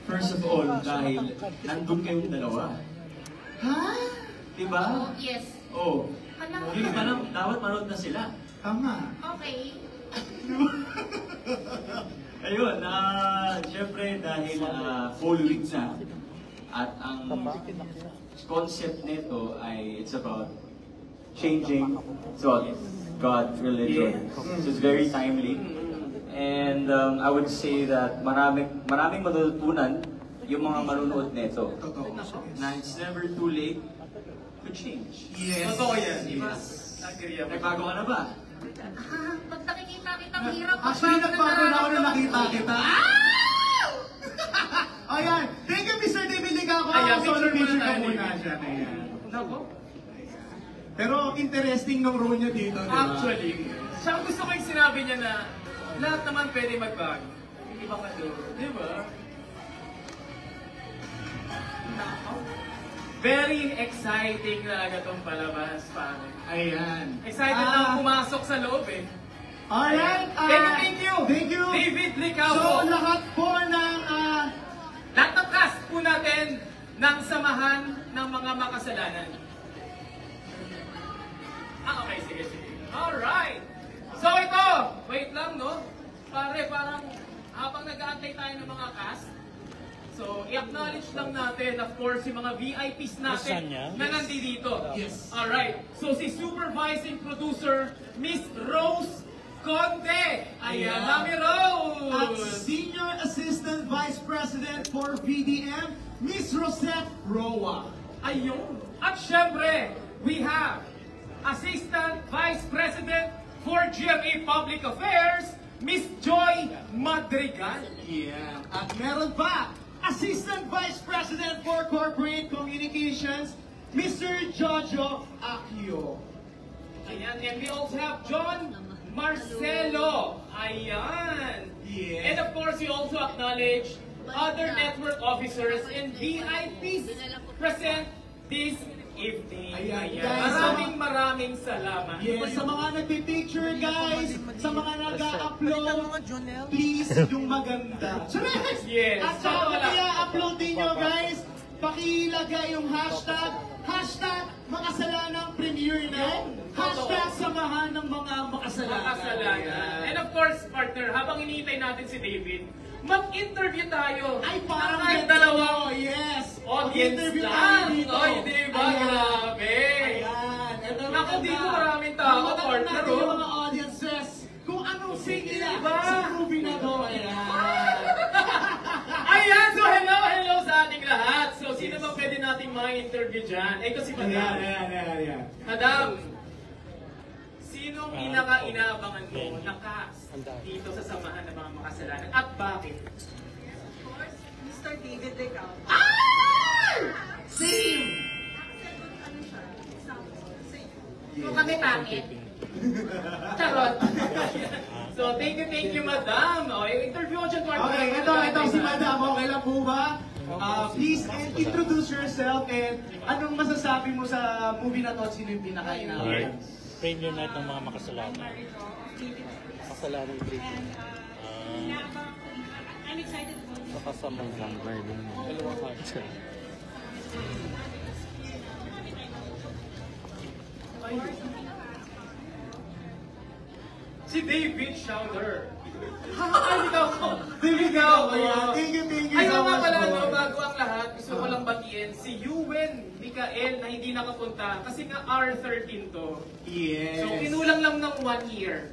First of all, dahil nandun kayong dalawa. Ha? Diba? Yes. Oh. Alam Hindi pa lang, dapat manood na sila. Tama. Okay. Ayun, syempre dahil full week na. At ang concept nito ay it's about changing God, religion. So it's very timely. And I would say that maraming matutunan yung mga manunood nito. Totoo. Na it's never too late to change. Yes. Totoo yan. Yes. May bago ka na ba? Pag nakikita kitang hirap. Actually, nagbago na ako na nakita kita. Ayan. Thank you, Mr. David Ligaco. Ayan, Solo picture picture muna ka tayo. muna siya. Ayan. Nako. Pero interesting ng role niya dito, di ba? Actually, siya gusto ko yung sinabi niya na lahat naman pwede magbago. Hindi ba ka doon? Di ba? Very exciting talaga itong palabas, pare. Ayan. Excited na ako pumasok sa loob eh. Alright. Thank you. Thank you. David Licapo. So, lahat po ng... Lahat ng cast po natin ng Samahan ng Mga Makasalanan. Okay, sige. Alright. So ito, wait lang, no? Pare, parang habang nag-aantay tayo ng mga cast, so i-acknowledge lang natin, of course, yung mga VIPs natin na nandito. Yes. Alright. So si supervising producer, Miss Rose Conde. Ayan, Mami At Rose. Senior Assistant Vice President for VDM, Miss Rosette Roa. Ayun. At syempre, we have Assistant Vice President for GMA Public Affairs, Miss Joy Madrigal. Yeah. At meron pa, Assistant Vice President for Corporate Communications, Mr. Jojo Aquio. Ayan, and we also have John Marcelo. Ayan. Yeah. And of course, we also acknowledge other network officers and VIPs present this evening. Ayan, Ayan. guys, Maraming salamat. Yes, sa mga nagpipicture guys, sa mga nag-upload, please yung maganda. Yes. At sa mga i-upload ninyo guys, pakilagay yung hashtag makasalanang premiere na, hashtag samahan ng mga makasalanan. Makasalanan. And of course, partner, habang iniintay natin si David, mag-interview tayo. Ay, parang kahit ganito. dalawang Yes. audience Mag-interview lang. tayo dito. Oy, di ba? Ayan. Grabe. Ayan. Ito na Naku, dito maraming tao, Matanong partner, natin oh. yung mga audiences kung anong scene nila Diba? sa movie na to. Ayan. Ayan, so hello sa ating lahat. So, sino ba pwede nating ma-interview dyan? Ito si Madam. Ayan. Madam, sinong pinaka-inaabangan mo na cast dito sa Samahan ng Mga Makasalanan? At bakit? Of course, Mr. David Licapo. Same! Ano siya? Same. Kung kami pangit. Charot. So, thank you, Madam. O, interview ko dyan, partner. Okay, ito si Madam. Okay lang po ba? Please introduce yourself and anong masasabi mo sa movie na to? Sino yung pinaka-inaabangan? Premium night ng mga makasalanan. Makasalanan premium. I'm excited for it. Makasama lang. Dalawang hearts. Si David Schauder. Ay, ikaw ko. David Ikaw. Licapo. Thank you Ayaw so nga much pala, po. no, bago ang lahat, gusto ko lang batiin si Ewen Mikael na hindi nakapunta kasi nga R13 to. Yes. So, kinulang lang ng 1 year.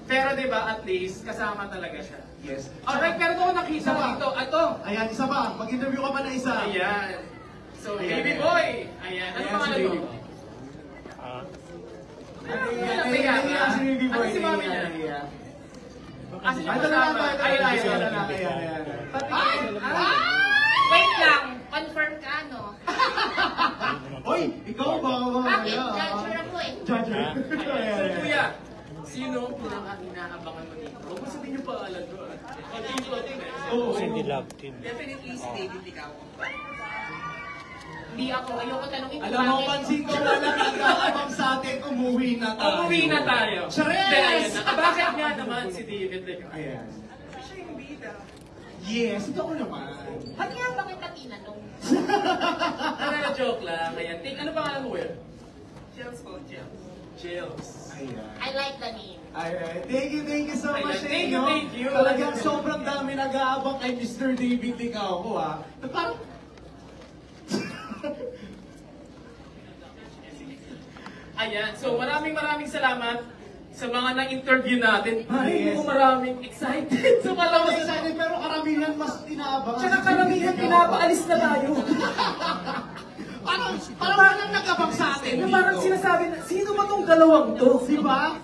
Pero di ba, at least, kasama talaga siya. Yes. Alright, pero ito nakita Isa pa. dito. Ito. Ayan, isa pa. Mag-interview ka pa na isa. Ayan. So, Ayan. baby boy. Ayan. Ano Ayan, si pangalan baby mo? boy. Ayan. Si baby boy. Ano si mami niya? Ayan. Kasi Ay, ito na lang ba? Ayan. Wait lang. Confirm ka, no? Oy, ikaw ba? Bakit? Judger ako eh. Judger. So, kuya, sino ang pinaka-inaabangan mo dito? Huwag mo sabihin yung pangalan ko. Oo. Kasi hindi love team. Definitely si David Licapo. Hindi ako. Ayoko tanongin kung Alam mo, bakit. pansin ko wala nag-aabang sa atin, umuwi na tayo. Umuwi na tayo. Chares! Hindi, ayan na. Bakit nga naman si David Licapo? Ayan. Siya yung bida. Yes, ito ko naman. Ba't nga ba kita tinanong? Joke lang. Ayan. Ano pangalan mo, Will? James po, James. Jails. Ayan. I like the name. Alright, thank you so Ay, much sa thank you, inyo. thank you. Talagang sobrang dami nag-aabang kay Mr. David Licao ko ha. Na parang... Ayan. So, maraming salamat sa mga na-interview natin. Ay, Yes. maraming excited. So, Alam malamang mo sa pero karamihan mas inaabangan. Tsaka karamihan pinapaalis na tayo. Parang walang nag-abang sa atin Na dito. parang sinasabi na, sino ba tong dalawang to? Di ba?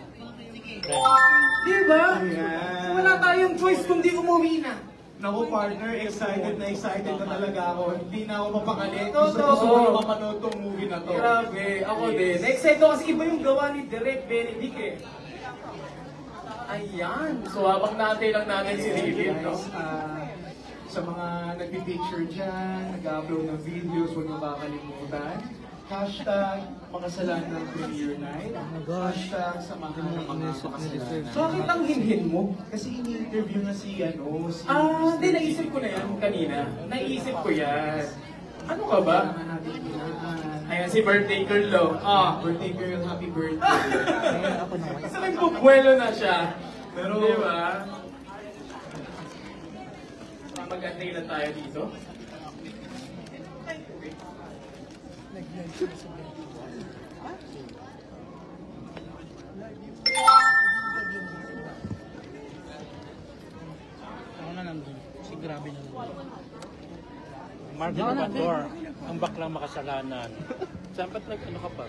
Di ba? Ayan. Wala tayong choice kundi umuwi na. Naku partner, excited na talaga ako. Hindi na ako mapakali. Totoo. Gusto ko na mapanood tong movie na to. Grabe, ako din. Excited ako kasi iba yung gawa ni Direk Benedict eh. Ayan. So habang natin lang natin si David, no? Sa mga nagpipicture dyan, nag-upload ng videos, huwag niyo kakalimutan. Hashtag makasalanan ng premiere night. Hashtag samahan ng mga makasalanan. Bakit ang hinhin mo? Kasi ini-interview na si Hindi, naisip ko na yan kanina. Naisip ko yan. Ano ka ba? Kailangan natin kailangan. Ayan, si birthday girl, lo. Birthday girl, happy birthday. Kasi nagbubuelo na siya. Pero, Di ba? Mag-antay na tayo dito. Ako na nandun. Si Grabe na nandun. Marvin Abador, ang baklang makasalanan. Dapat nag-ano ka pa?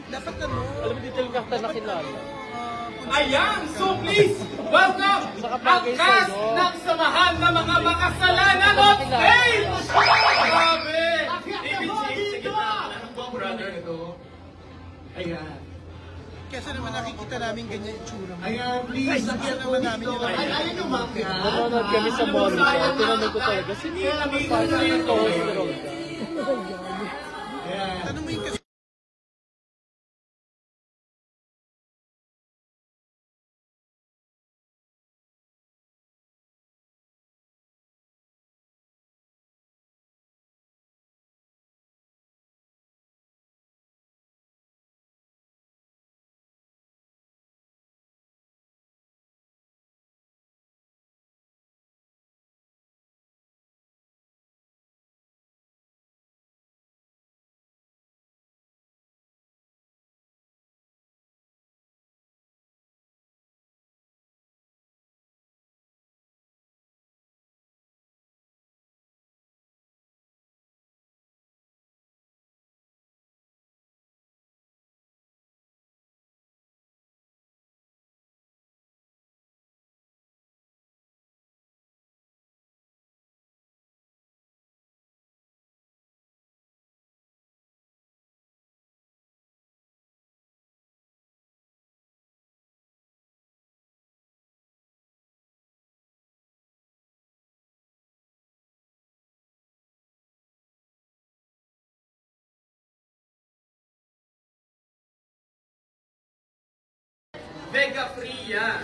Dapat ano? Alam mo, detail ka na nakilala. Ayan! So please, welcome ang cast ng Samahan ng mga Makasalanan on stage! Grabe! David James, sige na. Ano po, brother? ayan. Kasi naman nakikita namin ganyan yung tsura mo. Ayan, please, sakyan naman namin yung ayun yung map yan. Nanonood kami sa monitor. Tinanong ko talaga, sino yung nakapasa yung cholesterol ka? Ayan. Tanong mo yung kasi Vega Fria.